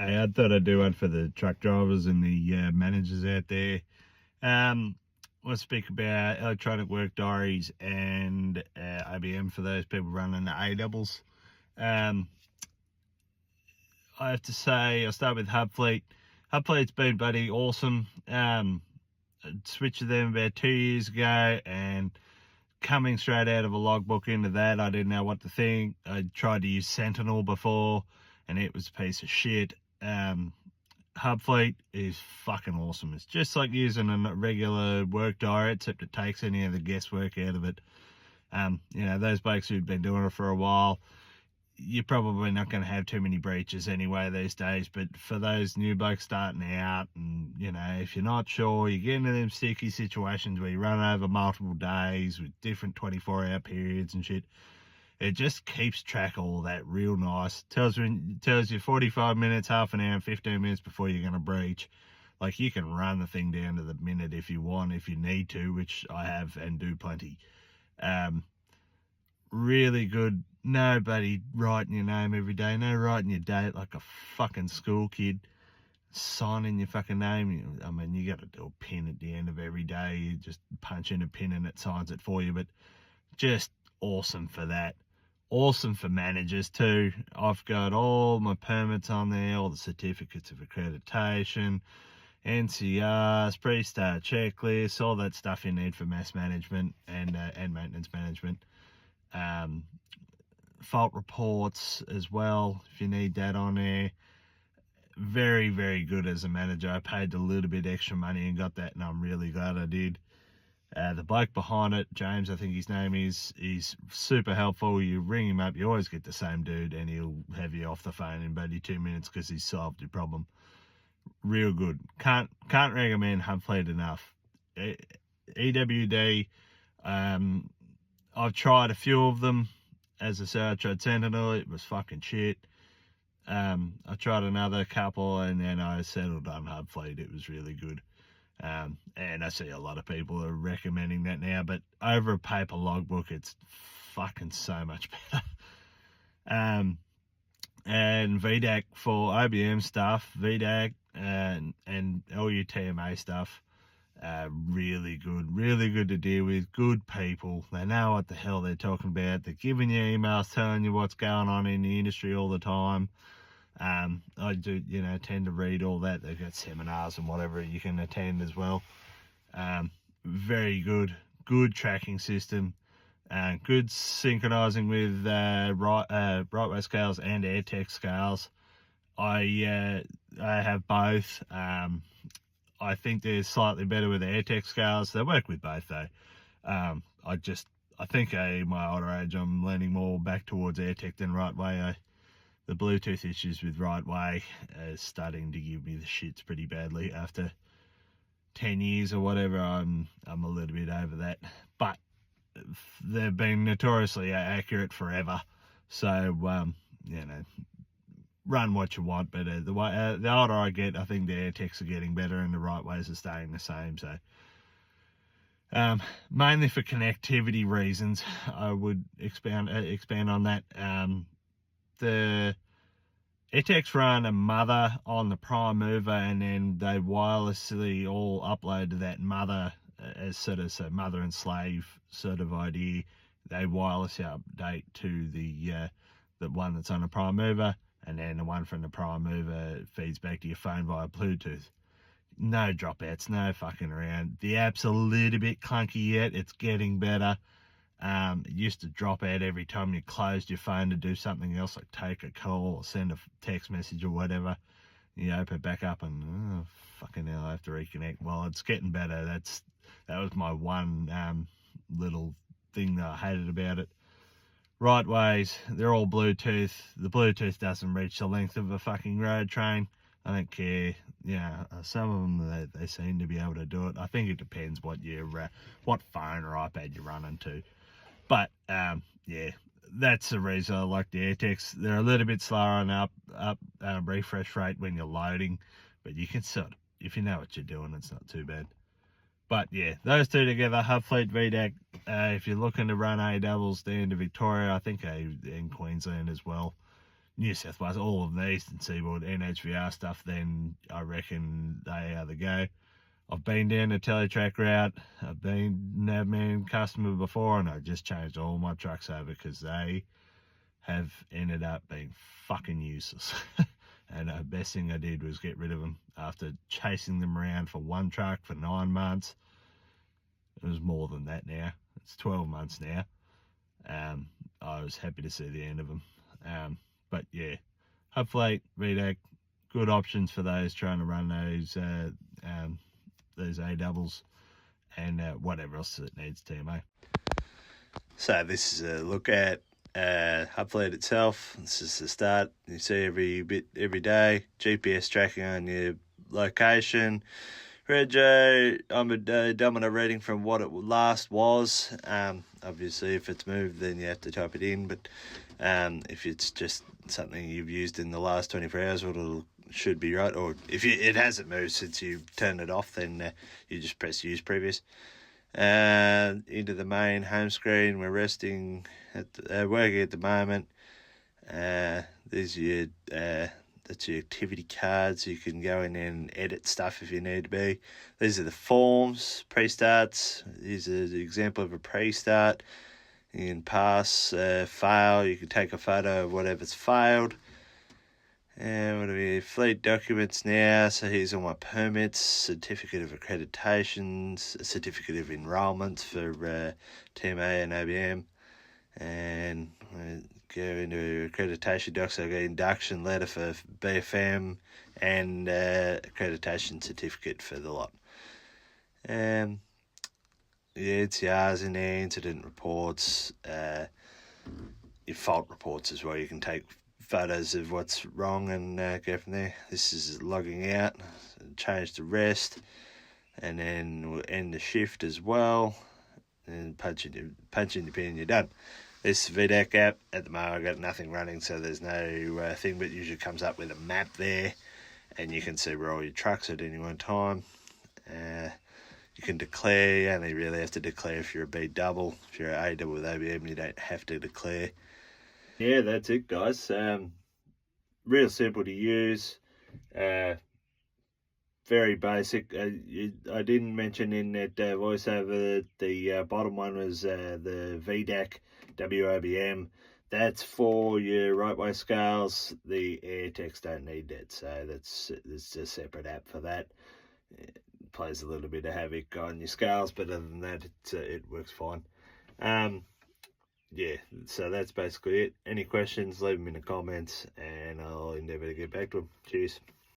Hey, I thought I'd do one for the truck drivers and the managers out there. We'll speak about electronic work diaries and IBM for those people running the A-doubles. I have to say, I'll start with Hubfleet. Hubfleet's been bloody awesome. I switched to them about 2 years ago, and coming straight out of a logbook into that, I didn't know what to think. I tried to use Sentinel before, and it was a piece of shit. Hubfleet is fucking awesome. It's just like using a regular work diary, except it takes any of the guesswork out of it. Those blokes who've been doing it for a while, you're probably not going to have too many breaches anyway these days. But for those new blokes starting out, and if you're not sure, you get into them sticky situations where you run over multiple days with different 24-hour periods and shit. It just keeps track of all that real nice. Tells you 45 minutes, half an hour, and 15 minutes before you're going to breach. Like, you can run the thing down to the minute if you want, if you need to, which I have and do plenty. Really good. Nobody writing your name every day. No writing your date like a fucking school kid. Signing your fucking name. I mean, you got to do a pin at the end of every day. You just punch in a pin and it signs it for you. But just awesome for that. Awesome for managers too. I've got all my permits on there, all the certificates of accreditation, NCRs, pre-start checklists, all that stuff you need for mass management and maintenance management. Fault reports as well, if you need that on there. Very, very good as a manager. I paid a little bit extra money and got that, and I'm really glad I did. The bloke behind it, James, I think his name is, he's super helpful. You ring him up, you always get the same dude, and he'll have you off the phone in about 2 minutes because he's solved your problem. Real good. Can't recommend Hubfleet enough. EWD, I've tried a few of them. As I said, I tried Sentinel, it was fucking shit. I tried another couple, and then I settled on Hubfleet. It was really good. And I see a lot of people are recommending that now, but over a paper logbook, it's fucking so much better. And VDAC for OBM stuff, VDAC and LUTMA stuff, really good to deal with. Good people. They know what the hell they're talking about. They're giving you emails telling you what's going on in the industry all the time. I do, tend to read all that. They've got seminars and whatever you can attend as well. Very good tracking system. Good synchronizing with right-way scales and AirTech scales. I have both. I think they're slightly better with the AirTech scales. They work with both though. I think my older age, I'm leaning more back towards AirTech than right-way. The Bluetooth issues with right-way are starting to give me the shits pretty badly. After 10 years or whatever, I'm a little bit over that. But they've been notoriously accurate forever. So, run what you want. But the older I get, I think the AirTechs are getting better and the right-ways are staying the same. So, mainly for connectivity reasons, I would expand on that. The AirTechs run a mother on the prime mover, and then they wirelessly all upload to that mother as sort of mother and slave sort of idea. They wirelessly update to the one that's on the prime mover, and then the one from the prime mover feeds back to your phone via Bluetooth. No dropouts, no fucking around. The app's a little bit clunky yet. It's getting better. It used to drop out every time you closed your phone to do something else, like take a call or send a text message or whatever. You open it back up and fucking hell, I have to reconnect. Well, it's getting better. That was my one little thing that I hated about it. Right ways, they're all Bluetooth. The Bluetooth doesn't reach the length of a fucking road train. I don't care. Some of them they seem to be able to do it. I think it depends what phone or iPad you're running to. But that's the reason I like the AirTechs. They're a little bit slower on up refresh rate when you're loading, but you can if you know what you're doing, it's not too bad. But yeah, those two together, Hubfleet, VDAC. If you're looking to run A-doubles down to Victoria, I think in Queensland as well, New South Wales, all of the Eastern Seaboard NHVR stuff, then I reckon they are the go. I've been down the Teletrack route. I've been Navman customer before, and I just changed all my trucks over because they have ended up being fucking useless. And the best thing I did was get rid of them after chasing them around for one truck for 9 months. It was more than that now. It's 12 months now. I was happy to see the end of them. But yeah, Hubfleet, V-daw, good options for those trying to run those A doubles and whatever else that needs TMA. So this is a look at Hubfleet itself. This is the start. You see every day, GPS tracking on your location. Rego, I'm a Domino reading from what it last was. Obviously, if it's moved, then you have to type it in. But if it's just something you've used in the last 24 hours, it should be right. Or if it hasn't moved since you've turned it off, then you just press use previous. Into the main home screen. We're resting working at the moment. There's your that's your activity cards. You can go in and edit stuff if you need to be. These are the forms, pre-starts. Here's an example of a pre-start. You can pass, fail. You can take a photo of whatever's failed. And what are we? Fleet documents now. So here's all my permits, certificate of accreditations, a certificate of enrolments for TMA and OBM. And go into accreditation docs. I got induction letter for BFM and accreditation certificate for the lot. The NCRs in there, incident reports, your fault reports as well. You can take photos of what's wrong and go from there. This is logging out, change to rest, and then we'll end the shift as well. And punch in your pin and you're done. This V-daw app, at the moment I've got nothing running, so there's no thing, but it usually comes up with a map there, and you can see where all your trucks are at any one time. You can declare. You only really have to declare if you're a B double. If you're an A double with OBM, you don't have to declare. Yeah, that's it, guys. Real simple to use. Very basic. I didn't mention in that voiceover that the bottom one was the V-daw WOBM. That's for your right way scales. The AirTechs don't need that, so that's a separate app for that. It plays a little bit of havoc on your scales, but other than that, it works fine. Yeah, so that's basically it. Any questions, leave them in the comments, and I'll endeavour to get back to them. Cheers.